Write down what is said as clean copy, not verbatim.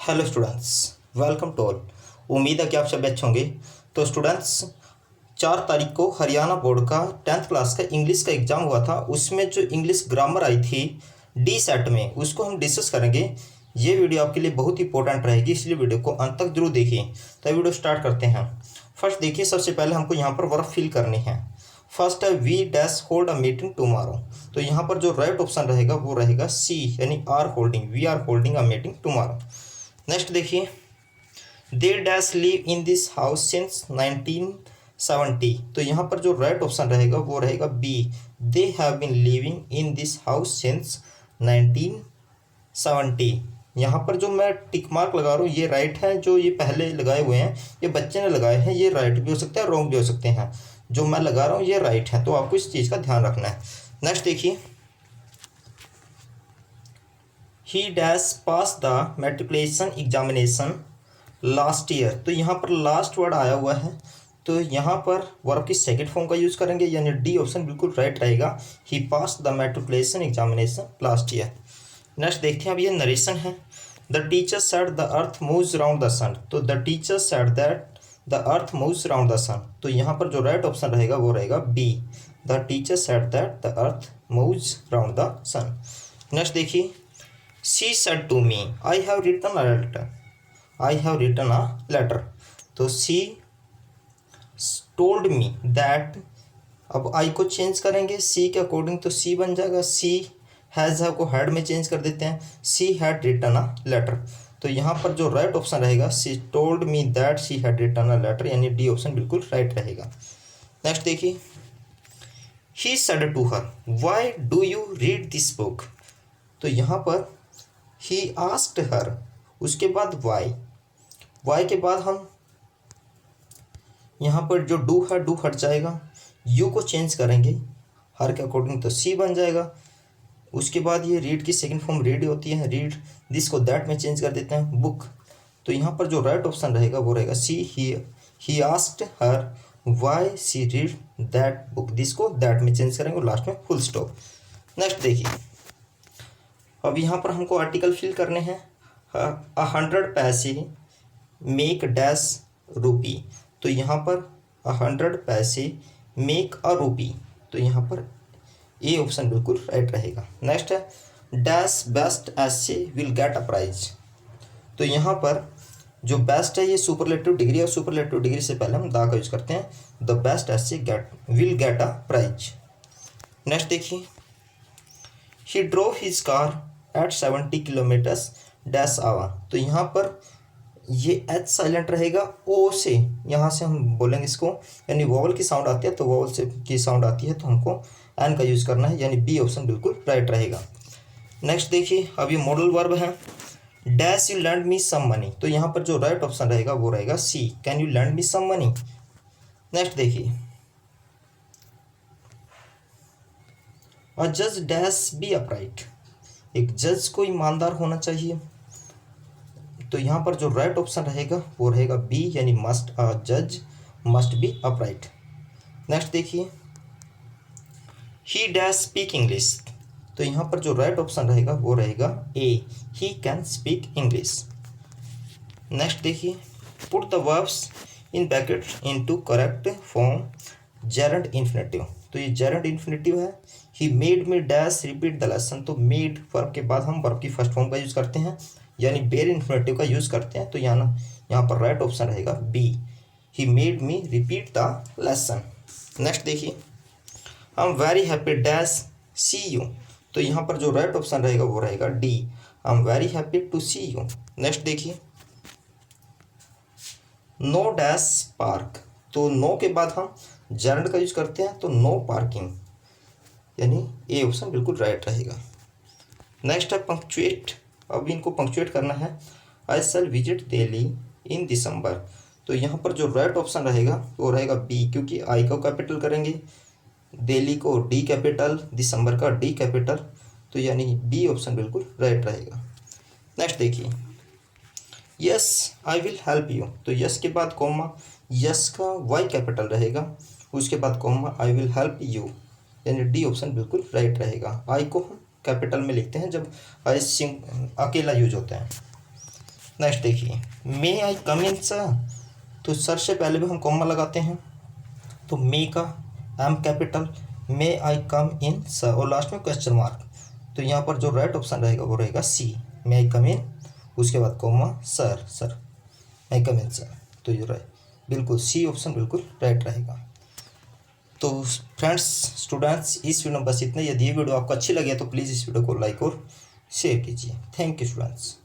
Hello students, welcome to all. उम्मीद है कि आप सब अच्छे होंगे। तो स्टूडेंट्स, 4 तारीख को हरियाणा बोर्ड का 10th क्लास का इंग्लिश का एग्ज़ाम हुआ था। उसमें जो इंग्लिश ग्रामर आई थी डी सेट में, उसको हम डिस्कस करेंगे। ये वीडियो आपके लिए बहुत इंपॉर्टेंट रहेगी, इसलिए वीडियो को अंत तक जरूर देखिए। तो वीडियो स्टार्ट करते हैं। फर्स्ट देखिए, सबसे पहले हमको यहाँ पर वर्ब फिल करनी है। फर्स्ट है we dash hold a meeting tomorrow. तो यहाँ पर जो राइट ऑप्शन रहेगा वो रहेगा सी, यानी are holding, we are holding a meeting tomorrow. Next देखिए, they dash live in this house since 1970। तो यहाँ पर जो राइट ऑप्शन रहेगा वो रहेगा B, they have been living in this house since 1970। यहाँ पर जो मैं टिक मार्क लगा रहा हूँ ये राइट है, जो ये पहले लगाए हुए हैं ये बच्चे ने लगाए हैं, ये राइट भी हो सकते हैं रॉन्ग भी हो सकते हैं। जो मैं लगा रहा हूँ ये राइट है, तो आपको इस चीज़ का ध्यान रखना है। नेक्स्ट देखिए, ही dash pass the matriculation examination last year. तो यहाँ पर लास्ट वर्ड आया हुआ है, तो यहाँ पर वर्ब की सेकंड फॉर्म का यूज़ करेंगे, यानी डी ऑप्शन बिल्कुल राइट रहेगा। He pass the matriculation examination last year. Next देखते हैं, अब ये नरेशन है। The teacher said the earth moves round the sun. तो the teacher said that the earth moves round the sun. तो यहाँ पर जो राइट ऑप्शन रहेगा वो रहेगा B, the teacher said that the earth moves round the sun. Next देखिए, she said to me I have written a letter. I have written a letter. तो she told me that, अब I को change करेंगे सी के according, तो सी बन जाएगा सी has है को हैड में चेंज कर देते हैं, she had written a letter. तो यहाँ पर जो राइट ऑप्शन रहेगा she told me that she had written a letter, यानी डी ऑप्शन बिल्कुल राइट रहेगा। नेक्स्ट देखिए, he said to her why do you read this book. तो यहाँ पर ही आस्क्ड हर, उसके बाद वाई, वाई के बाद हम यहाँ पर जो डू है डू हट जाएगा, यू को चेंज करेंगे हर के अकॉर्डिंग, तो सी बन जाएगा। उसके बाद ये रीड की सेकंड फॉर्म रीड होती है, रीड, दिस को दैट में चेंज कर देते हैं, बुक। तो यहाँ पर जो राइट ऑप्शन रहेगा वो रहेगा C, he asked her why she read that book, this को दैट में चेंज करेंगे और लास्ट में फुल स्टॉप। नेक्स्ट देखिए, अब यहाँ पर हमको आर्टिकल फिल करने हैं। 100 पैसे मेक डैश रूपी। तो यहाँ पर 100 पैसे मेक अ रूपी, तो यहाँ पर ए ऑप्शन बिल्कुल राइट रहेगा। नेक्स्ट है dash best essay will get a prize. तो यहाँ पर जो बेस्ट है ये सुपरलेटिव डिग्री, और सुपरलेटिव डिग्री से पहले हम दा का यूज करते हैं, the best essay get will get a prize. Next देखिए, he drove his car at 70 kilometres dash hour. तो यहाँ पर ये एच साइलेंट रहेगा, ओ से यहाँ से हम बोलेंगे इसको, यानी वोवल की साउंड आती है तो वोवल से की साउंड आती है तो हमको एन का यूज़ करना है, यानी बी ऑप्शन बिल्कुल राइट रहेगा। नेक्स्ट देखिए, अब ये मॉडल वर्ब है, dash you lend me some money. तो यहाँ पर जो राइट ऑप्शन रहेगा वो रहेगा C, can you lend me some money. Next देखिए, अ जज डैश बी अपराइट। एक जज को ईमानदार होना चाहिए, तो यहाँ पर जो राइट ऑप्शन रहेगा वो रहेगा बी, यानी मस्ट, अ जज मस्ट बी अपराइट। नेक्स्ट देखिए, ही डैश स्पीक इंग्लिश। तो यहाँ पर जो राइट ऑप्शन रहेगा वो रहेगा A, he can speak English. Next देखिए, put the verbs in bracket into correct form gerund infinitive. तो ये जेरेंट इन्फिनेटिव है। He made me dash repeat the lesson. तो मेड वर्ब के बाद हम वर्ब की फर्स्ट फॉर्म का यूज करते हैं, यानी बेर इन्फिनेटिव का यूज करते हैं, तो यहाँ पर राइट ऑप्शन रहेगा B, he made me repeat the lesson. Next देखिए, I am very happy dash see you. तो यहाँ पर जो राइट ऑप्शन रहेगा वो रहेगा D, I am very happy to see you. Next देखिए, नो डैश पार्क। तो नो के बाद हम जेरेंट का यूज करते हैं, तो नो पार्किंग, यानी ए ऑप्शन बिल्कुल राइट रहेगा। नेक्स्ट है पंक्चुएट। अब इनको पंक्चुएट करना है, आई शैल विजिट दिल्ली इन दिसंबर। तो यहाँ पर जो राइट ऑप्शन रहेगा वो रहेगा बी, क्योंकि आई को कैपिटल करेंगे, दिल्ली को डी कैपिटल, दिसंबर का डी कैपिटल, तो यानी बी ऑप्शन बिल्कुल राइट रहेगा। नेक्स्ट देखिए, yes I will help you. तो यस के बाद कॉमा, यस का वाई कैपिटल रहेगा, उसके बाद comma, I will help you, यानी डी ऑप्शन बिल्कुल राइट रहेगा। आई को हम कैपिटल में लिखते हैं जब आई सिंग अकेला यूज होता है। नेक्स्ट देखिए, मे आई कम इन सर, तो सर से पहले भी हम कॉमा लगाते हैं, तो मे का एम कैपिटल, मे आई कम इन सर, और लास्ट में क्वेश्चन मार्क। तो यहाँ पर जो राइट ऑप्शन रहेगा वो रहेगा सी, मे आई कम इन, उसके बाद कॉमा सर, सर मे आई कम इन सर। तो ये बिल्कुल सी ऑप्शन बिल्कुल राइट रहेगा। तो फ्रेंड्स स्टूडेंट्स, इस वीडियो में बस इतना। यदि ये वीडियो आपको अच्छी लगे तो प्लीज़ इस वीडियो को लाइक और शेयर कीजिए। Thank you students.